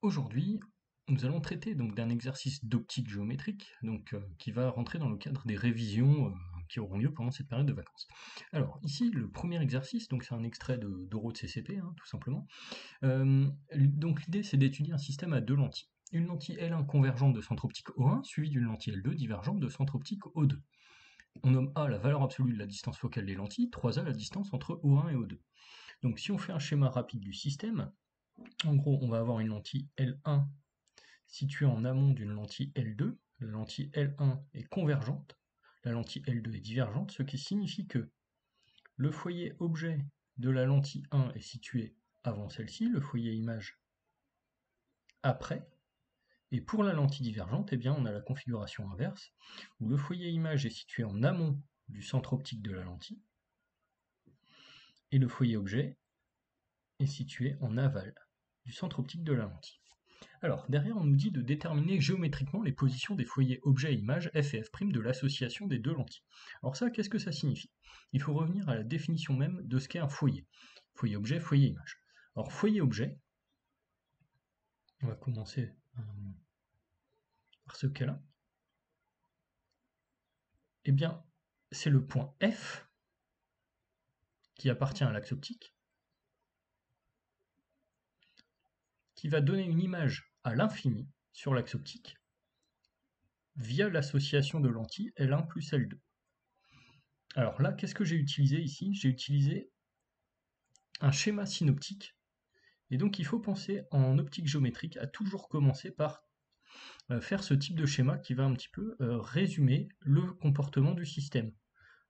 Aujourd'hui, nous allons traiter donc d'un exercice d'optique géométrique, qui va rentrer dans le cadre des révisions qui auront lieu pendant cette période de vacances. Alors ici, le premier exercice, donc c'est un extrait d'Euro de CCP, hein, tout simplement. Donc l'idée, c'est d'étudier un système à deux lentilles. Une lentille L1 convergente de centre optique O1, suivie d'une lentille L2 divergente de centre optique O2. On nomme A la valeur absolue de la distance focale des lentilles, 3A la distance entre O1 et O2. Donc si on fait un schéma rapide du système, en gros, on va avoir une lentille L1 située en amont d'une lentille L2. La lentille L1 est convergente, la lentille L2 est divergente, ce qui signifie que le foyer objet de la lentille 1 est situé avant celle-ci, le foyer image après, et pour la lentille divergente, eh bien, on a la configuration inverse, où le foyer image est situé en amont du centre optique de la lentille, et le foyer objet est situé en aval du centre optique de la lentille. Alors, derrière, on nous dit de déterminer géométriquement les positions des foyers objet et image f et f' de l'association des deux lentilles. Alors ça, qu'est-ce que ça signifie? Il faut revenir à la définition même de ce qu'est un foyer. Foyer objet, foyer image. Alors, foyer objet, on va commencer par ce cas-là. Eh bien, c'est le point F qui appartient à l'axe optique, qui va donner une image à l'infini sur l'axe optique via l'association de lentilles L1 plus L2. Alors là, qu'est-ce que j'ai utilisé ici? J'ai utilisé un schéma synoptique, et donc il faut penser en optique géométrique à toujours commencer par faire ce type de schéma qui va un petit peu résumer le comportement du système.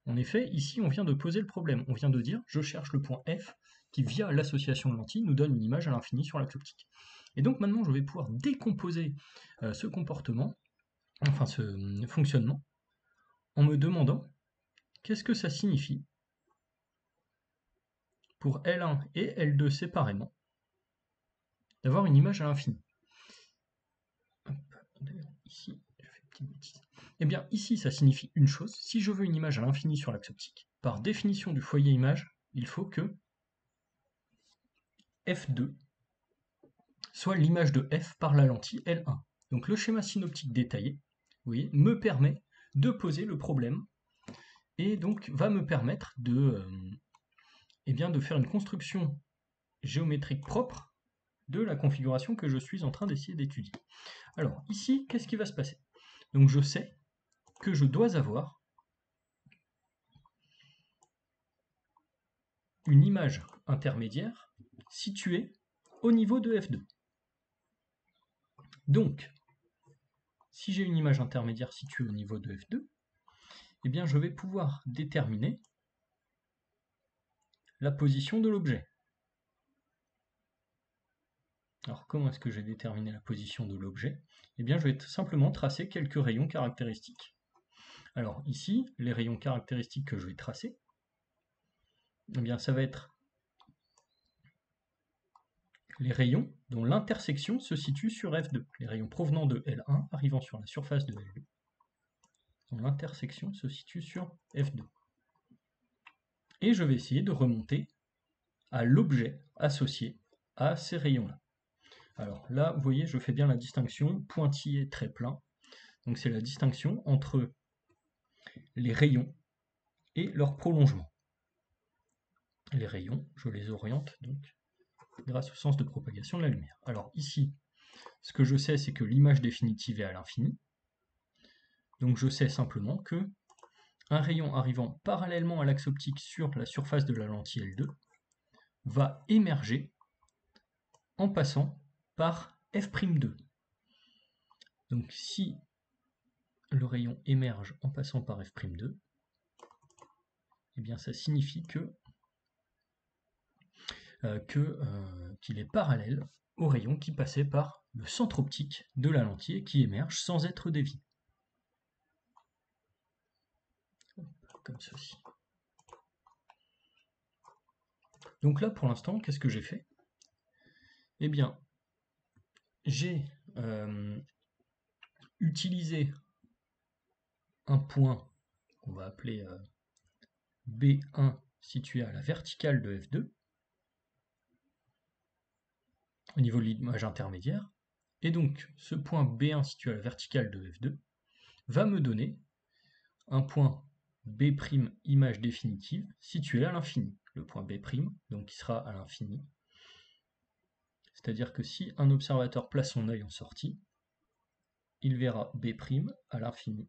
En effet, ici on vient de poser le problème, on vient de dire je cherche le point F qui via l'association de lentilles nous donne une image à l'infini sur l'axe optique. Et donc maintenant je vais pouvoir décomposer ce comportement, enfin ce fonctionnement, en me demandant qu'est-ce que ça signifie pour L1 et L2 séparément d'avoir une image à l'infini. Ici, je fais une petite bêtise. Eh bien, ici, ça signifie une chose. Si je veux une image à l'infini sur l'axe optique, par définition du foyer image, il faut que f2 soit l'image de f par la lentille L1. Donc le schéma synoptique détaillé, vous voyez, me permet de poser le problème et donc va me permettre de faire une construction géométrique propre de la configuration que je suis en train d'essayer d'étudier. Alors ici, qu'est-ce qui va se passer? Donc je sais que je dois avoir une image intermédiaire située au niveau de F2. Donc, si j'ai une image intermédiaire située au niveau de F2, eh bien je vais pouvoir déterminer la position de l'objet. Alors comment est-ce que je vais déterminer la position de l'objet? Eh bien je vais simplement tracer quelques rayons caractéristiques. Alors ici, les rayons caractéristiques que je vais tracer, eh bien ça va être les rayons dont l'intersection se situe sur F2, les rayons provenant de L1 arrivant sur la surface de L2, dont l'intersection se situe sur F2. Et je vais essayer de remonter à l'objet associé à ces rayons-là. Alors là, vous voyez, je fais bien la distinction pointillé très plein. Donc c'est la distinction entre les rayons et leur prolongement. Les rayons, je les oriente donc grâce au sens de propagation de la lumière. Alors ici, ce que je sais, c'est que l'image définitive est à l'infini. Donc je sais simplement que un rayon arrivant parallèlement à l'axe optique sur la surface de la lentille L2 va émerger en passant par F'2. Donc si le rayon émerge en passant par F'2, eh bien ça signifie qu'il est parallèle au rayon qui passait par le centre optique de la lentille et qui émerge sans être dévié. Comme ceci. Donc là, pour l'instant, qu'est-ce que j'ai fait? Eh bien, j'ai utilisé un point qu'on va appeler B1 situé à la verticale de F2 au niveau de l'image intermédiaire, Et donc, ce point B1 situé à la verticale de F2 va me donner un point B' image définitive situé à l'infini. Le point B', donc qui sera à l'infini. C'est-à-dire que si un observateur place son œil en sortie, il verra B' à l'infini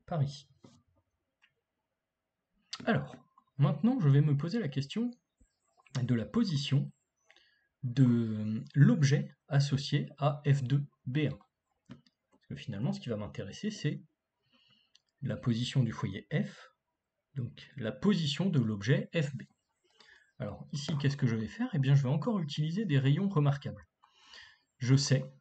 par ici. Alors, maintenant je vais me poser la question de la position de l'objet associé à F2B1. Parce que finalement, ce qui va m'intéresser, c'est la position du foyer F, donc la position de l'objet FB. Alors ici, qu'est-ce que je vais faire? Eh bien, je vais encore utiliser des rayons remarquables. Je sais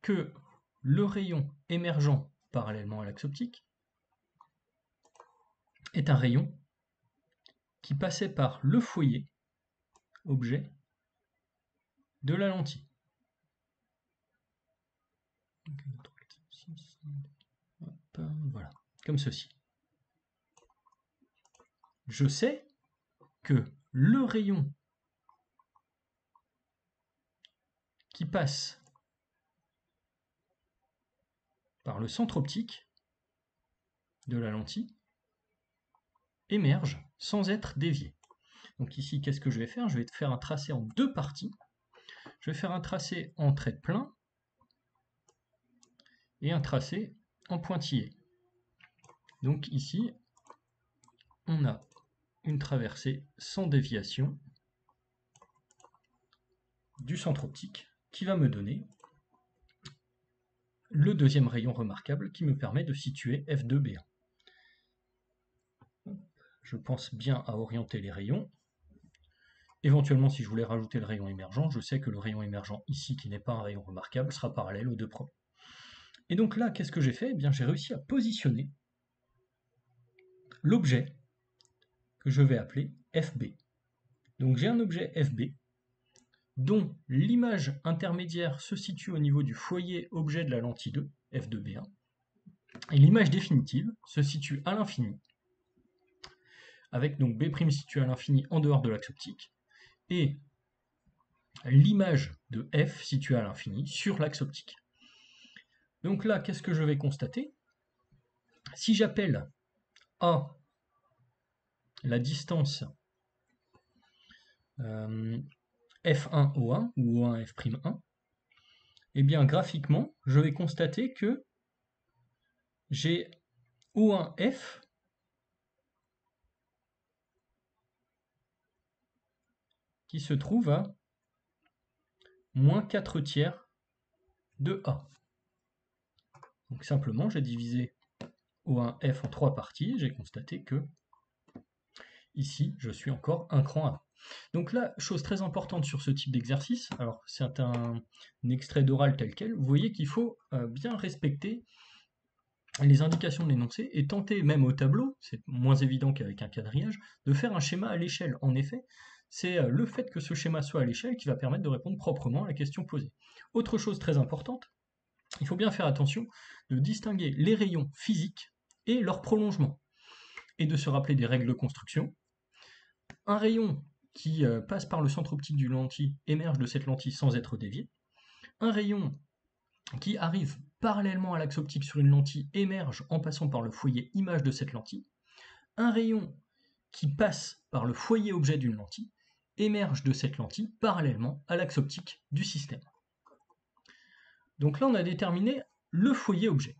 que le rayon émergeant parallèlement à l'axe optique est un rayon qui passait par le foyer objet de la lentille. Voilà, comme ceci. Je sais que le rayon qui passe par le centre optique de la lentille émerge sans être dévié. Donc ici, qu'est-ce que je vais faire? Je vais faire un tracé en deux parties. Je vais faire un tracé en trait plein et un tracé en pointillé. Donc ici, on a une traversée sans déviation du centre optique qui va me donner le deuxième rayon remarquable qui me permet de situer F2B1. Je pense bien à orienter les rayons. Éventuellement, si je voulais rajouter le rayon émergent, je sais que le rayon émergent ici, qui n'est pas un rayon remarquable, sera parallèle aux deux premiers. Et donc là, qu'est-ce que j'ai fait? Eh bien, j'ai réussi à positionner l'objet que je vais appeler FB. Donc j'ai un objet FB dont l'image intermédiaire se situe au niveau du foyer objet de la lentille 2, F2B1, et l'image définitive se situe à l'infini, avec donc B' situé à l'infini en dehors de l'axe optique, et l'image de F située à l'infini sur l'axe optique. Donc là, qu'est-ce que je vais constater? Si j'appelle A la distance F1 O1 ou O1 F'1, eh bien graphiquement, je vais constater que j'ai O1F qui se trouve à moins 4 tiers de A. Donc simplement, j'ai divisé O1F en trois parties, j'ai constaté que ici, je suis encore un cran A. Donc là, chose très importante sur ce type d'exercice, alors c'est un extrait d'oral tel quel, vous voyez qu'il faut bien respecter les indications de l'énoncé et tenter même au tableau, c'est moins évident qu'avec un quadrillage, de faire un schéma à l'échelle. En effet, c'est le fait que ce schéma soit à l'échelle qui va permettre de répondre proprement à la question posée. Autre chose très importante, il faut bien faire attention de distinguer les rayons physiques et leur prolongement, et de se rappeler des règles de construction. Un rayon qui passe par le centre optique d'une lentille émerge de cette lentille sans être dévié. Un rayon qui arrive parallèlement à l'axe optique sur une lentille émerge en passant par le foyer image de cette lentille. Un rayon qui passe par le foyer objet d'une lentille émerge de cette lentille parallèlement à l'axe optique du système. Donc là, on a déterminé le foyer objet.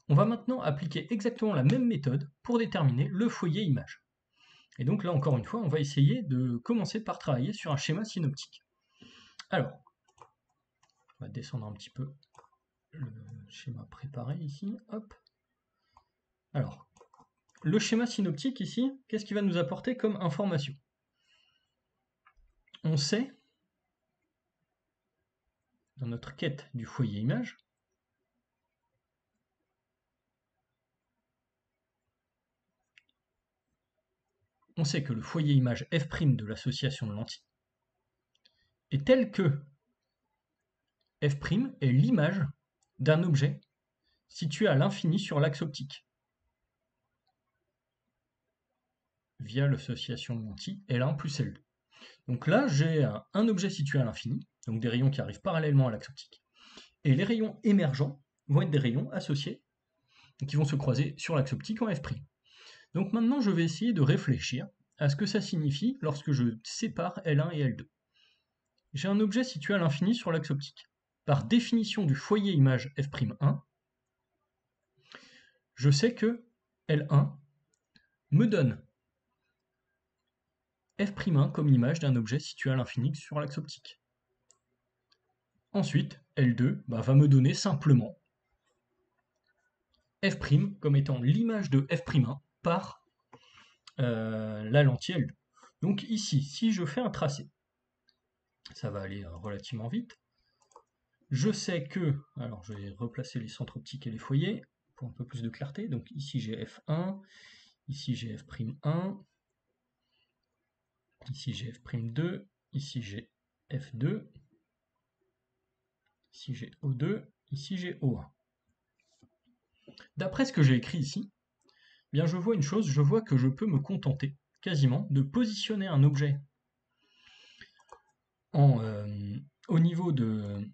On va maintenant appliquer exactement la même méthode pour déterminer le foyer image. Et donc là, encore une fois, on va essayer de commencer par travailler sur un schéma synoptique. Alors, on va descendre un petit peu le schéma préparé ici. Hop. Alors, le schéma synoptique ici, qu'est-ce qu'il va nous apporter comme information? On sait, dans notre quête du foyer image, on sait que le foyer image f' de l'association de lentilles est tel que f' est l'image d'un objet situé à l'infini sur l'axe optique, via l'association de lentilles L1 plus L2. Donc là, j'ai un objet situé à l'infini, donc des rayons qui arrivent parallèlement à l'axe optique, et les rayons émergents vont être des rayons associés qui vont se croiser sur l'axe optique en F'. Donc maintenant, je vais essayer de réfléchir à ce que ça signifie lorsque je sépare L1 et L2. J'ai un objet situé à l'infini sur l'axe optique. Par définition du foyer image F'1, je sais que L1 me donne F'1 comme image d'un objet situé à l'infini sur l'axe optique. Ensuite, L2 va me donner simplement F' comme étant l'image de F'1 par la lentille L2. Donc ici, si je fais un tracé, ça va aller relativement vite. Je sais que, alors je vais replacer les centres optiques et les foyers pour un peu plus de clarté. Donc ici j'ai F1, ici j'ai F'1, ici j'ai F'2, ici j'ai F2, ici j'ai O2, ici j'ai O1. D'après ce que j'ai écrit ici, eh bien je vois une chose, je vois que je peux me contenter quasiment de positionner un objet au niveau de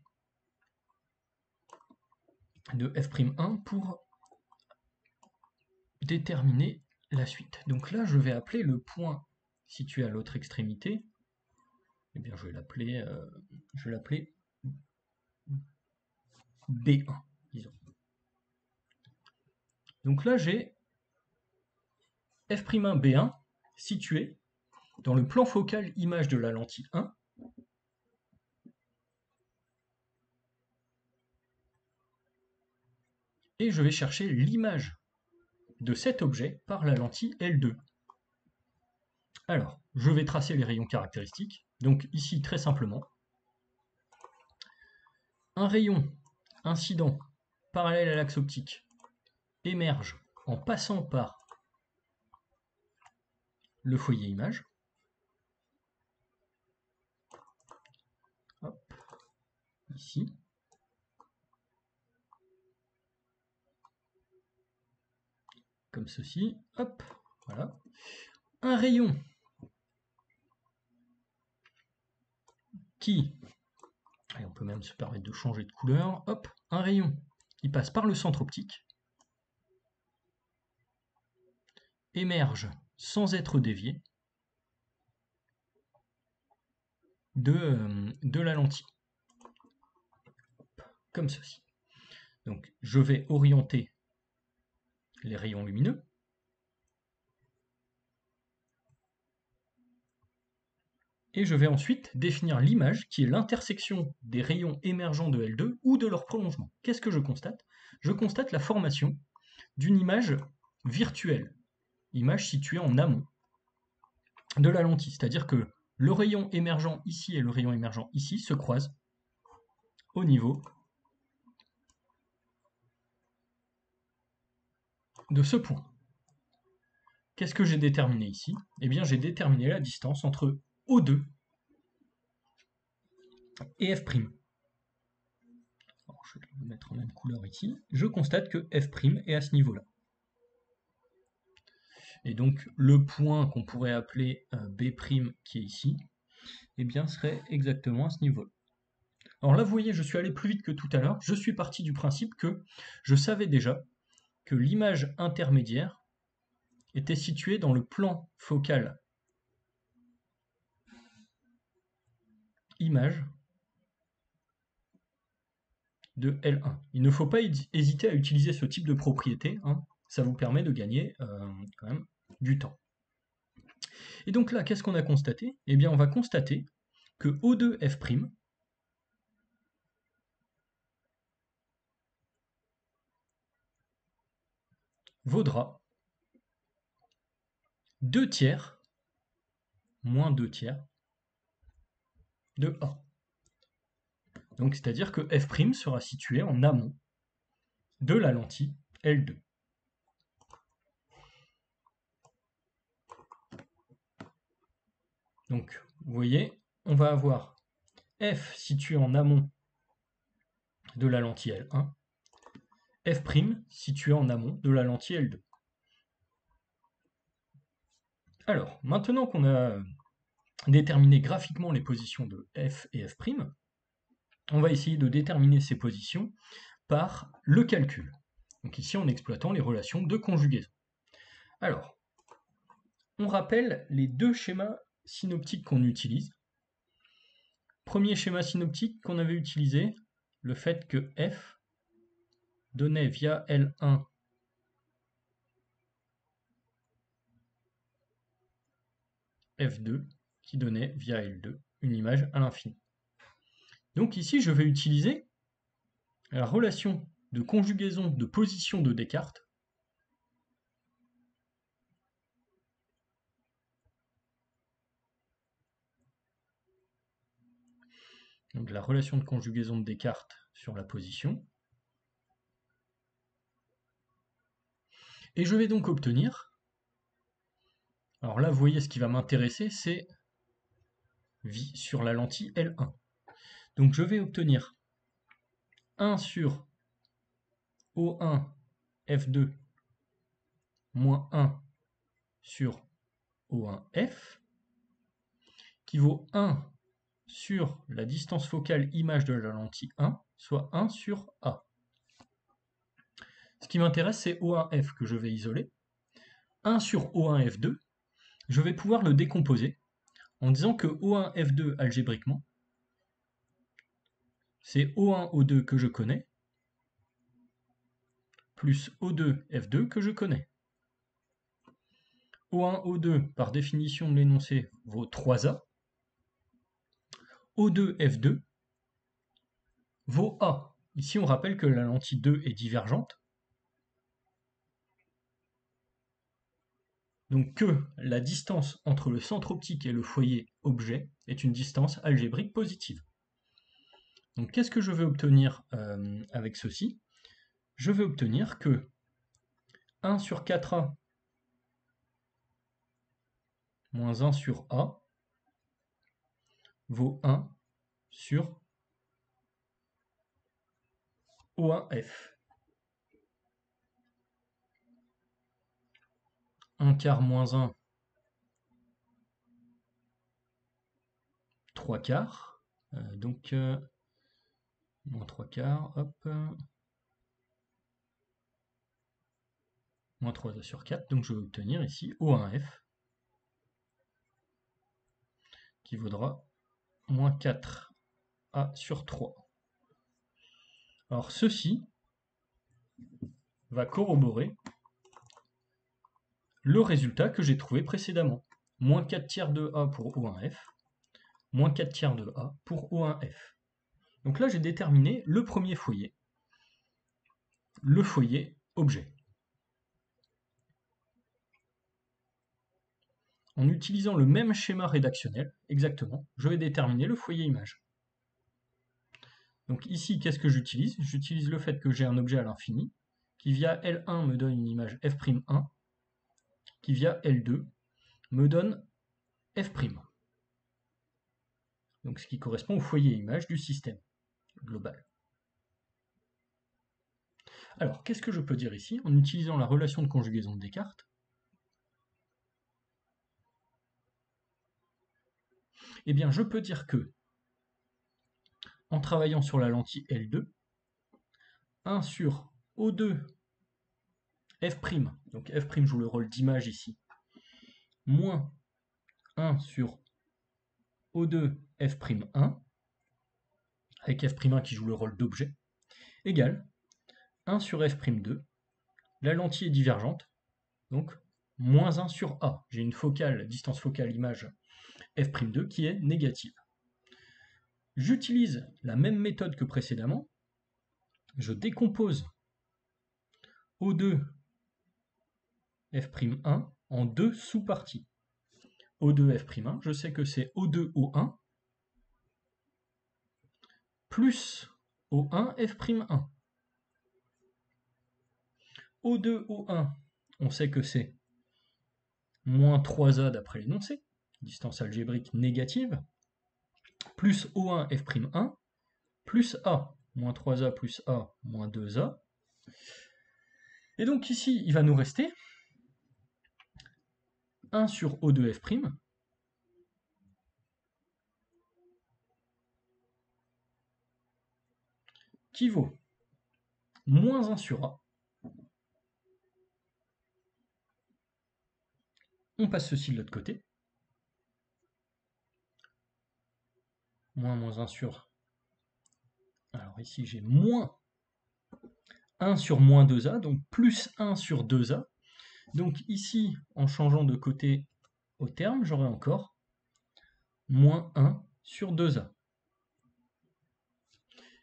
F'1 pour déterminer la suite. Donc là, je vais appeler le point situé à l'autre extrémité. Eh bien, je vais l'appeler B1, disons. Donc là, j'ai F'1 B1 situé dans le plan focal image de la lentille 1. Et je vais chercher l'image de cet objet par la lentille L2. Alors, je vais tracer les rayons caractéristiques. Donc ici, très simplement, un rayon incident parallèle à l'axe optique émerge en passant par le foyer image. Hop, ici. Comme ceci. Hop, voilà. Un rayon qui, et on peut même se permettre de changer de couleur, hop, un rayon qui passe par le centre optique, émerge sans être dévié de la lentille, comme ceci. Donc je vais orienter les rayons lumineux, et je vais ensuite définir l'image qui est l'intersection des rayons émergents de L2 ou de leur prolongement. Qu'est-ce que je constate? Je constate la formation d'une image virtuelle, image située en amont de la lentille, c'est-à-dire que le rayon émergent ici et le rayon émergent ici se croisent au niveau de ce point. Qu'est-ce que j'ai déterminé ici? Eh bien, j'ai déterminé la distance entre O2 et F'. Alors, je vais le mettre en même couleur ici. Je constate que F' est à ce niveau-là. Et donc, le point qu'on pourrait appeler B' qui est ici, eh bien, serait exactement à ce niveau-là. Alors là, vous voyez, je suis allé plus vite que tout à l'heure. Je suis parti du principe que je savais déjà que l'image intermédiaire était située dans le plan focal image de L1. Il ne faut pas hésiter à utiliser ce type de propriété, hein. Ça vous permet de gagner quand même du temps. Et donc là, qu'est-ce qu'on a constaté? Eh bien, on va constater que O2F' vaudra 2 tiers moins 2 tiers de A. Donc, c'est-à-dire que F' sera situé en amont de la lentille L2. Donc, vous voyez, on va avoir F situé en amont de la lentille L1, F' situé en amont de la lentille L2. Alors, maintenant qu'on a déterminé graphiquement les positions de F et F', on va essayer de déterminer ces positions par le calcul. Donc ici en exploitant les relations de conjugaison. Alors, on rappelle les deux schémas synoptiques qu'on utilise. Premier schéma synoptique qu'on avait utilisé, le fait que F donnait via L1 F2 qui donnait via L2 une image à l'infini. Donc ici, je vais utiliser la relation de conjugaison de position de Descartes donc la relation de conjugaison de Descartes sur la position. Et je vais donc obtenir, alors là vous voyez ce qui va m'intéresser, c'est sur la lentille L1. Donc je vais obtenir 1 sur O1 F2 moins 1 sur O1 F, qui vaut 1 sur la distance focale image de la lentille 1, soit 1 sur A. Ce qui m'intéresse, c'est O1F que je vais isoler. 1 sur O1F2, je vais pouvoir le décomposer en disant que O1F2 algébriquement, c'est O1O2 que je connais, plus O2F2 que je connais. O1O2, par définition de l'énoncé, vaut 3A. O2F2 vaut A. Ici, on rappelle que la lentille 2 est divergente. Donc que la distance entre le centre optique et le foyer objet est une distance algébrique positive. Donc qu'est-ce que je vais obtenir avec ceci? Je vais obtenir que 1 sur 4A moins 1 sur A vaut 1 sur O1F. 1 quart moins 1, 3 quarts. Donc, moins 3 quarts, hop. Moins 3A sur 4. Donc je vais obtenir ici O1F qui vaudra moins 4A sur 3. Alors ceci va corroborer le résultat que j'ai trouvé précédemment. Moins 4 tiers de A pour O1F, moins 4 tiers de A pour O1F. Donc là, j'ai déterminé le premier foyer, le foyer objet. En utilisant le même schéma rédactionnel, exactement, je vais déterminer le foyer image. Donc ici, qu'est-ce que j'utilise? J'utilise le fait que j'ai un objet à l'infini, qui via L1 me donne une image F'1, qui via L2 me donne F'. Donc ce qui correspond au foyer image du système global. Alors, qu'est-ce que je peux dire ici en utilisant la relation de conjugaison de Descartes? Eh bien, je peux dire que, en travaillant sur la lentille L2, 1 sur O2 F', donc F' joue le rôle d'image ici, moins 1 sur O2 F'1, avec F'1 qui joue le rôle d'objet, égale 1 sur F'2, la lentille est divergente, donc moins 1 sur A. J'ai une distance focale image F'2 qui est négative. J'utilise la même méthode que précédemment, je décompose O2 F'1 en deux sous-parties. O2 F'1, je sais que c'est O2 O1 plus O1 F'1. O2 O1, on sait que c'est moins 3A d'après l'énoncé, distance algébrique négative, plus O1 F'1 plus A, moins 3A plus A, moins 2A. Et donc ici, il va nous rester 1 sur O2 F', qui vaut moins 1 sur A. On passe ceci de l'autre côté. Moins 1 sur... Alors ici j'ai moins 1 sur moins 2A, donc plus 1 sur 2A. Donc ici, en changeant de côté au terme, j'aurai encore moins 1 sur 2A.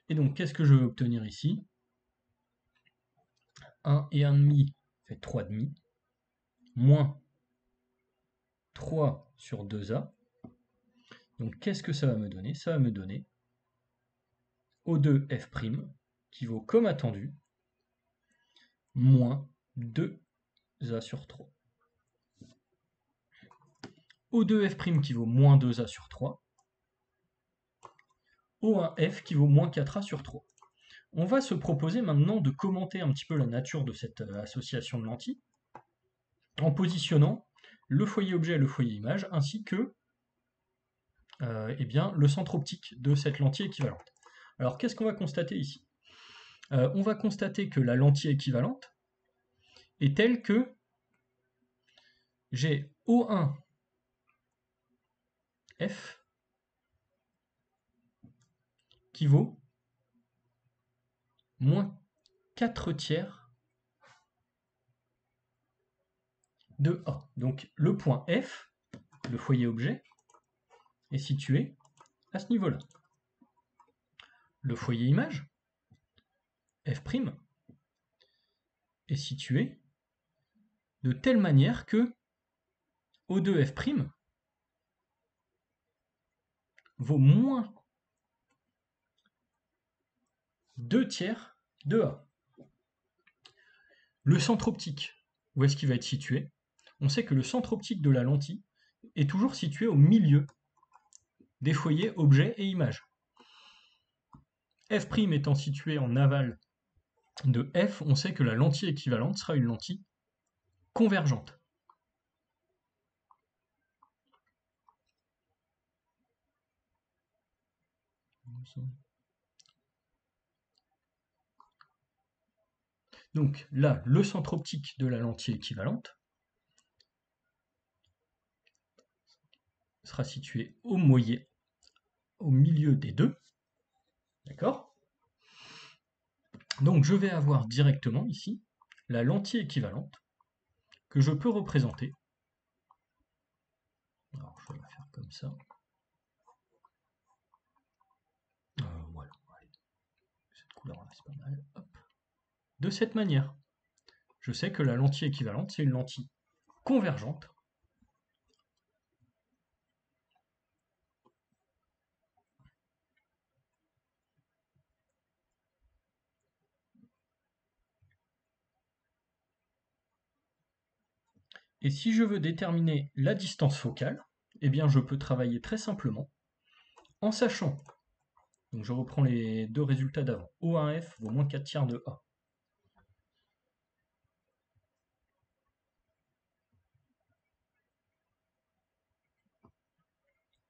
Et donc, qu'est-ce que je veux obtenir ici? 1 et 1,5 fait 3,5, moins 3 sur 2A. Donc, qu'est-ce que ça va me donner? Ça va me donner O2F', qui vaut, comme attendu, moins 2A sur 3. O2F' qui vaut moins 2A sur 3. O1F qui vaut moins 4A sur 3. On va se proposer maintenant de commenter un petit peu la nature de cette association de lentilles en positionnant le foyer objet et le foyer image ainsi que le centre optique de cette lentille équivalente. Alors qu'est-ce qu'on va constater ici? On va constater que la lentille équivalente est telle que j'ai O1F qui vaut moins 4 tiers de A. Donc le point F, le foyer objet, est situé à ce niveau-là. Le foyer image, F', est situé de telle manière que O2F' vaut moins 2 tiers de A. Le centre optique, où est-ce qu'il va être situé? On sait que le centre optique de la lentille est toujours situé au milieu des foyers objet et image. F' étant situé en aval de F, on sait que la lentille équivalente sera une lentille convergente. Donc là, le centre optique de la lentille équivalente sera situé au milieu des deux. D'accord? Donc je vais avoir directement ici la lentille équivalente que je peux représenter. Alors je vais la faire comme ça. Voilà, cette couleur-là c'est pas mal. Hop. De cette manière, je sais que la lentille équivalente c'est une lentille convergente. Et si je veux déterminer la distance focale, eh bien je peux travailler très simplement en sachant, donc je reprends les deux résultats d'avant, O1F vaut moins 4 tiers de A.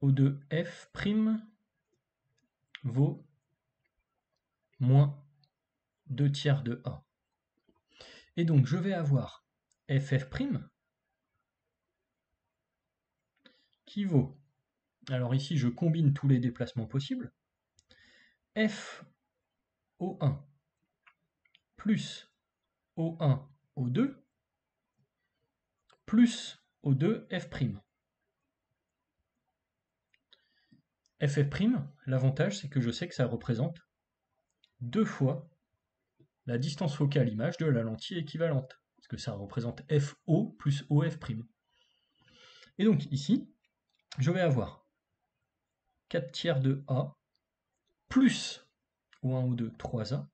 O2F' vaut moins 2 tiers de A. Et donc je vais avoir FF' qui vaut, alors ici je combine tous les déplacements possibles, F O1 plus O1 O2 plus O2 F'. FF', l'avantage c'est que je sais que ça représente 2 fois la distance focale image de la lentille équivalente, parce que ça représente FO plus OF'. Et donc ici, je vais avoir 4 tiers de A plus O1, O2, 3A,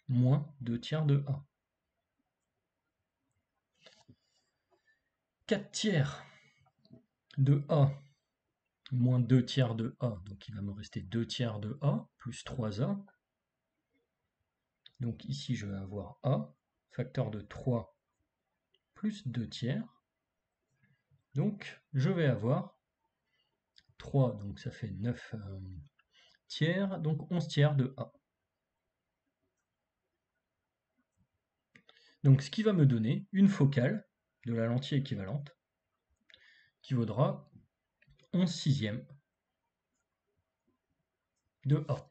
moins 2 tiers de A. 4 tiers de A moins 2 tiers de A, donc il va me rester 2 tiers de A plus 3A. Donc ici je vais avoir A, facteur de 3 plus 2 tiers. Donc je vais avoir 3, donc ça fait 9 tiers, donc 11 tiers de A. Donc ce qui va me donner une focale de la lentille équivalente qui vaudra 11 sixièmes de A.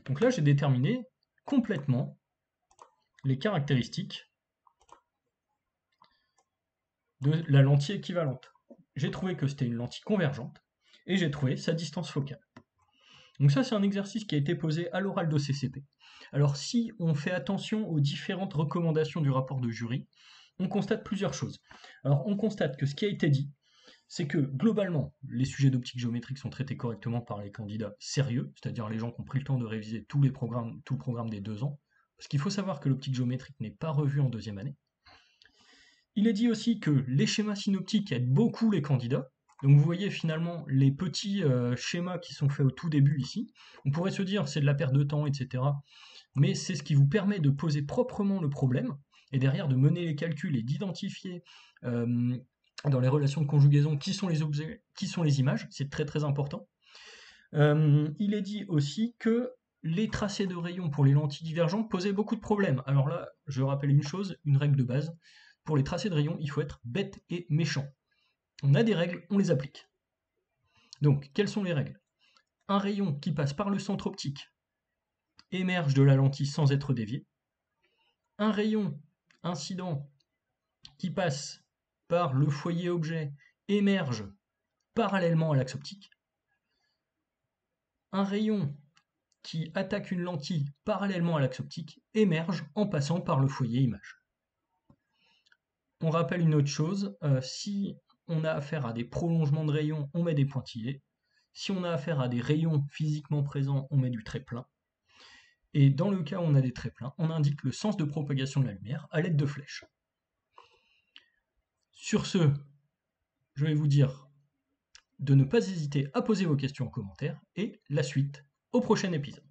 Donc là, j'ai déterminé complètement les caractéristiques de la lentille équivalente. J'ai trouvé que c'était une lentille convergente et j'ai trouvé sa distance focale. Donc ça, c'est un exercice qui a été posé à l'oral d'OCCP. Alors si on fait attention aux différentes recommandations du rapport de jury, on constate plusieurs choses. Alors on constate que ce qui a été dit, c'est que globalement, les sujets d'optique géométrique sont traités correctement par les candidats sérieux, c'est-à-dire les gens qui ont pris le temps de réviser tout le programme des 2 ans, parce qu'il faut savoir que l'optique géométrique n'est pas revue en deuxième année. Il est dit aussi que les schémas synoptiques aident beaucoup les candidats. Donc vous voyez finalement les petits schémas qui sont faits au tout début ici. On pourrait se dire c'est de la perte de temps, etc. Mais c'est ce qui vous permet de poser proprement le problème et derrière de mener les calculs et d'identifier dans les relations de conjugaison qui sont les objets, qui sont les images. C'est très très important. Il est dit aussi que les tracés de rayons pour les lentilles divergentes posaient beaucoup de problèmes. Alors là, je rappelle une chose, une règle de base. Pour les tracés de rayons, il faut être bête et méchant. On a des règles, on les applique. Donc, quelles sont les règles? Un rayon qui passe par le centre optique émerge de la lentille sans être dévié. Un rayon incident qui passe par le foyer objet émerge parallèlement à l'axe optique. Un rayon qui attaque une lentille parallèlement à l'axe optique émerge en passant par le foyer image. On rappelle une autre chose, si on a affaire à des prolongements de rayons, on met des pointillés. Si on a affaire à des rayons physiquement présents, on met du trait plein. Et dans le cas où on a des traits pleins, on indique le sens de propagation de la lumière à l'aide de flèches. Sur ce, je vais vous dire de ne pas hésiter à poser vos questions en commentaire et la suite au prochain épisode.